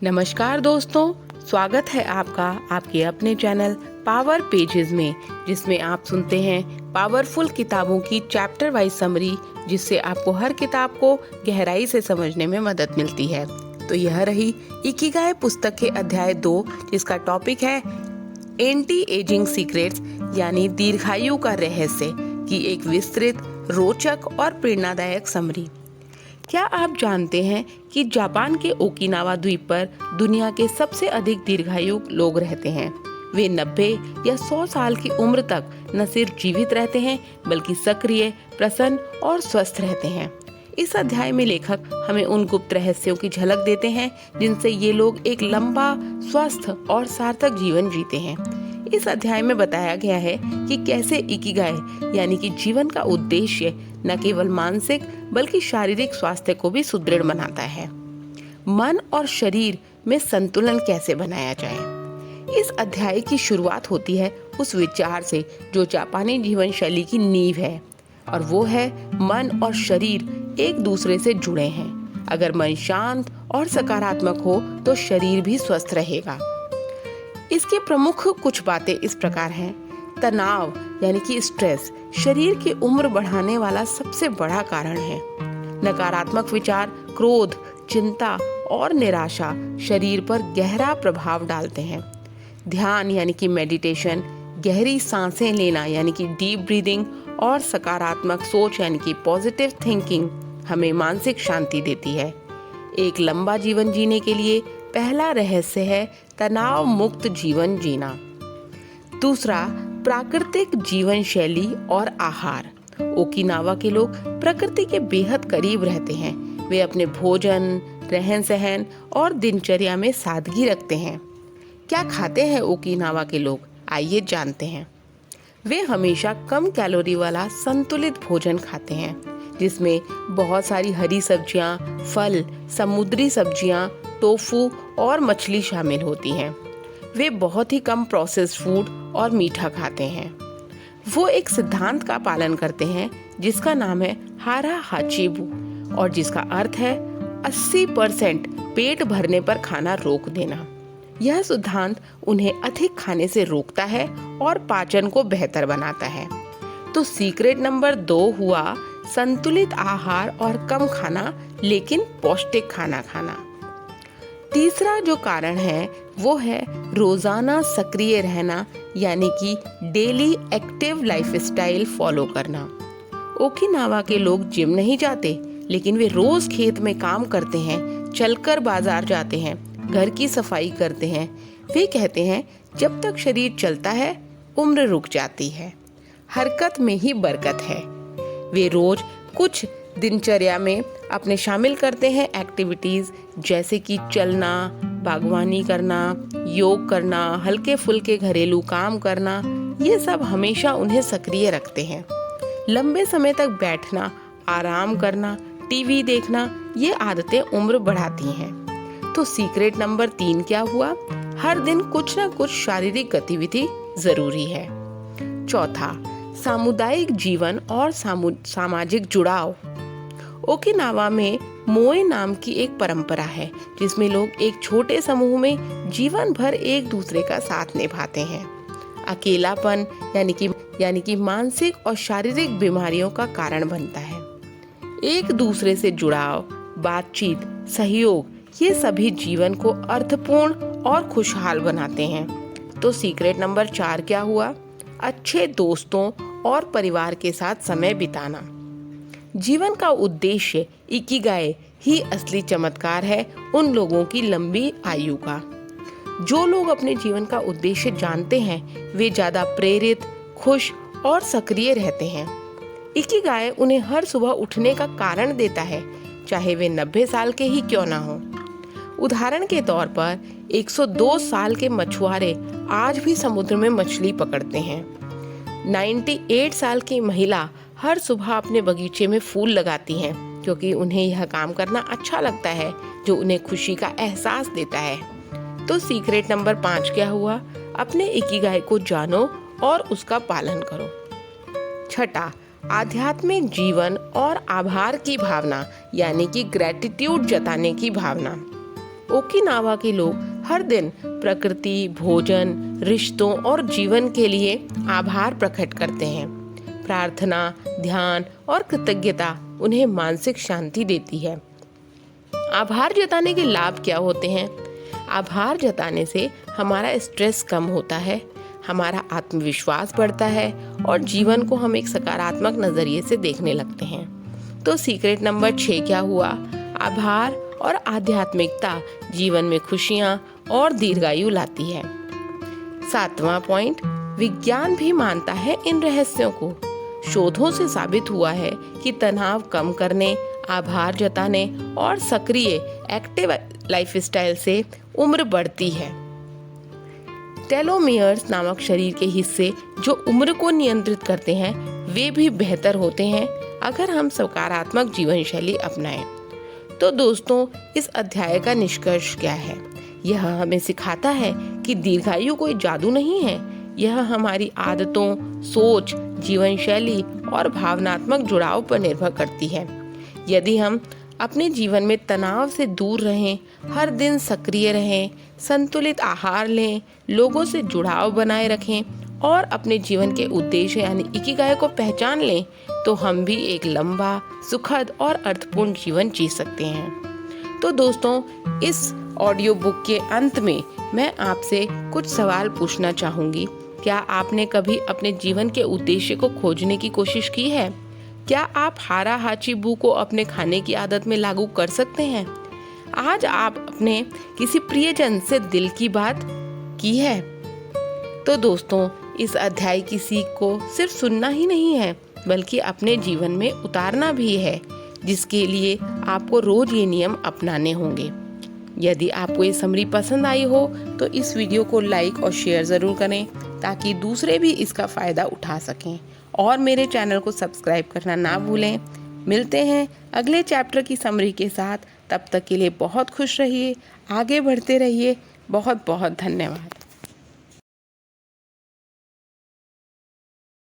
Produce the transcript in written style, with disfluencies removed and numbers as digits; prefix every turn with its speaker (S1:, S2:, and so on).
S1: नमस्कार दोस्तों, स्वागत है आपका आपके अपने चैनल पावर पेजेस में, जिसमें आप सुनते हैं पावरफुल किताबों की चैप्टर वाइज समरी, जिससे आपको हर किताब को गहराई से समझने में मदद मिलती है। तो यह रही इकिगाई पुस्तक के अध्याय 2, जिसका टॉपिक है एंटी एजिंग सीक्रेट्स, यानी दीर्घायु का रहस्य की एक विस्तृत, रोचक और प्रेरणादायक समरी। क्या आप जानते हैं कि जापान के ओकिनावा द्वीप पर दुनिया के सबसे अधिक दीर्घायु लोग रहते हैं। वे 90 या 100 साल की उम्र तक न सिर्फ जीवित रहते हैं, बल्कि सक्रिय, प्रसन्न और स्वस्थ रहते हैं। इस अध्याय में लेखक हमें उन गुप्त रहस्यों की झलक देते हैं जिनसे ये लोग एक लंबा, स्वस्थ और सार्थक जीवन जीते हैं। इस अध्याय में बताया गया है कि कैसे इकिगाई यानी कि जीवन का उद्देश्य न केवल मानसिक बल्कि शारीरिक स्वास्थ्य को भी सुदृढ़ बनाता है। मन और शरीर में संतुलन कैसे बनाया जाए। इस अध्याय की शुरुआत होती है उस विचार से जो जापानी जीवन शैली की नींव है, और वो है मन और शरीर एक दूसरे से जुड़े हैं। अगर मन शांत और सकारात्मक हो तो शरीर भी स्वस्थ रहेगा। इसके प्रमुख कुछ बातें इस प्रकार हैं। तनाव यानी कि स्ट्रेस शरीर की उम्र बढ़ाने वाला सबसे बड़ा कारण है। नकारात्मक विचार, क्रोध, चिंता और निराशा शरीर पर गहरा प्रभाव डालते हैं। ध्यान यानी कि मेडिटेशन, गहरी सांसें लेना यानी कि डीप ब्रीदिंग और सकारात्मक सोच यानी कि पॉजिटिव थिंकिंग हमें मानसिक शांति देती है। एक लंबा जीवन जीने के लिए पहला रहस्य है तनाव मुक्त जीवन जीना। दूसरा, प्राकृतिक जीवन शैली और आहार। ओकिनावा के लोग प्रकृति के बेहद करीब रहते हैं। वे अपने भोजन, रहन सहन और दिनचर्या में सादगी रखते हैं। क्या खाते हैं ओकिनावा के लोग, आइए जानते हैं। वे हमेशा कम कैलोरी वाला संतुलित भोजन खाते हैं, जिसमें बहुत सारी हरी सब्जियां, फल, समुद्री सब्जियां, टोफू और मछली शामिल होती हैं। वे बहुत ही कम प्रोसेस्ड फूड और मीठा खाते हैं। वो एक सिद्धांत का पालन करते हैं जिसका नाम है हारा हाचिबू, और जिसका अर्थ है 80% पेट भरने पर खाना रोक देना। यह सिद्धांत उन्हें अधिक खाने से रोकता है और पाचन को बेहतर बनाता है। तो सीक्रेट नंबर 2 हुआ संतुलित आहार और कम खाना, लेकिन पौष्टिक खाना खाना। तीसरा जो कारण है वो है रोजाना सक्रिय रहना, यानी कि डेली एक्टिव लाइफस्टाइल फॉलो करना। ओकिनावा के लोग जिम नहीं जाते, लेकिन वे रोज खेत में काम करते हैं, चलकर बाजार जाते हैं, घर की सफाई करते हैं। वे कहते हैं जब तक शरीर चलता है उम्र रुक जाती है, हरकत में ही बरकत है। वे रोज कुछ दिनचर्या में अपने शामिल करते हैं एक्टिविटीज, जैसे कि चलना, बागवानी करना, योग करना, हल्के फुल्के घरेलू काम करना। ये सब हमेशा उन्हें सक्रिय रखते हैं। लंबे समय तक बैठना, आराम करना, टीवी देखना, ये आदतें उम्र बढ़ाती हैं। तो सीक्रेट नंबर 3 क्या हुआ? हर दिन कुछ न कुछ शारीरिक गतिविधि जरूरी है। चौथा, सामुदायिक जीवन और सामाजिक जुड़ाव। ओकिनावा में मोए नाम की एक परंपरा है, जिसमें लोग एक छोटे समूह में जीवन भर एक दूसरे का साथ निभाते हैं। अकेलापन यानी कि मानसिक और शारीरिक बीमारियों का कारण बनता है। एक दूसरे से जुड़ाव, बातचीत, सहयोग, ये सभी जीवन को अर्थपूर्ण और खुशहाल बनाते हैं। तो सीक्रेट नंबर 4 क्या हुआ? अच्छे दोस्तों और परिवार के साथ समय बिताना। जीवन का उद्देश्य इकिगाई ही असली चमत्कार है उन लोगों की लंबी आयु का। जो लोग अपने जीवन का उद्देश्य जानते हैं वे ज्यादा प्रेरित, खुश और सक्रिय रहते हैं। इकिगाई उन्हें हर सुबह उठने का कारण देता है, चाहे वे 90 साल के ही क्यों ना हो। उदाहरण के तौर पर 102 साल के मछुआरे आज भी समुद्र में मछली पकड़ते हैं। 98 साल की महिला हर सुबह अपने बगीचे में फूल लगाती हैं, क्योंकि उन्हें यह काम करना अच्छा लगता है, जो उन्हें खुशी का एहसास देता है। तो सीक्रेट नंबर 5 क्या हुआ? अपने इकिगाई को जानो और उसका पालन करो। छठा, आध्यात्मिक जीवन और आभार की भावना, यानी कि ग्रेटिट्यूड जताने की भावना। ओकिनावा के लोग हर दिन प्रकृति, भोजन, रिश्तों और जीवन के लिए आभार प्रकट करते हैं। प्रार्थना, ध्यान और कृतज्ञता उन्हें मानसिक शांति देती है। आभार जताने के लाभ क्या होते हैं? आभार जताने से हमारा स्ट्रेस कम होता है, हमारा आत्मविश्वास बढ़ता है और जीवन को हम एक सकारात्मक नजरिए से देखने लगते हैं। तो सीक्रेट नंबर 6 क्या हुआ? आभार और आध्यात्मिकता जीवन में खुशियां और दीर्घायु लाती है। 7वां पॉइंट, विज्ञान भी मानता है इन रहस्यों को। शोधों से साबित हुआ है कि तनाव कम करने, आभार जताने और सक्रिय एक्टिव लाइफस्टाइल से उम्र बढ़ती है। टेलोमियर्स नामक शरीर के हिस्से जो उम्र को नियंत्रित करते हैं, वे भी बेहतर होते हैं अगर हम सकारात्मक जीवन शैली अपनाएं। तो दोस्तों, इस अध्याय का निष्कर्ष क्या है? यह हमें सिखाता है कि दीर्घायु कोई जादू नहीं है। यह हमारी आदतों, सोच, जीवन शैली और भावनात्मक जुड़ाव पर निर्भर करती है। यदि हम अपने जीवन में तनाव से दूर रहें, हर दिन सक्रिय रहें, संतुलित आहार लें, लोगों से जुड़ाव बनाए रखें और अपने जीवन के उद्देश्य यानी इकिगाई को पहचान लें, तो हम भी एक लंबा, सुखद और अर्थपूर्ण जीवन जी सकते हैं। तो दोस्तों, इस ऑडियो बुक के अंत में मैं आपसे कुछ सवाल पूछना चाहूँगी। क्या आपने कभी अपने जीवन के उद्देश्य को खोजने की कोशिश की है? क्या आप हारा हाचीबू को अपने खाने की आदत में लागू कर सकते हैं? आज आप अपने किसी प्रियजन से दिल की बात की है? तो दोस्तों, इस अध्याय की सीख को सिर्फ सुनना ही नहीं है, बल्कि अपने जीवन में उतारना भी है, जिसके लिए आपको रोज ये नियम अपनाने होंगे। यदि आपको ये समरी पसंद आई हो तो इस वीडियो को लाइक और शेयर ज़रूर करें, ताकि दूसरे भी इसका फ़ायदा उठा सकें। और मेरे चैनल को सब्सक्राइब करना ना भूलें। मिलते हैं अगले चैप्टर की समरी के साथ। तब तक के लिए बहुत खुश रहिए, आगे बढ़ते रहिए। बहुत बहुत धन्यवाद।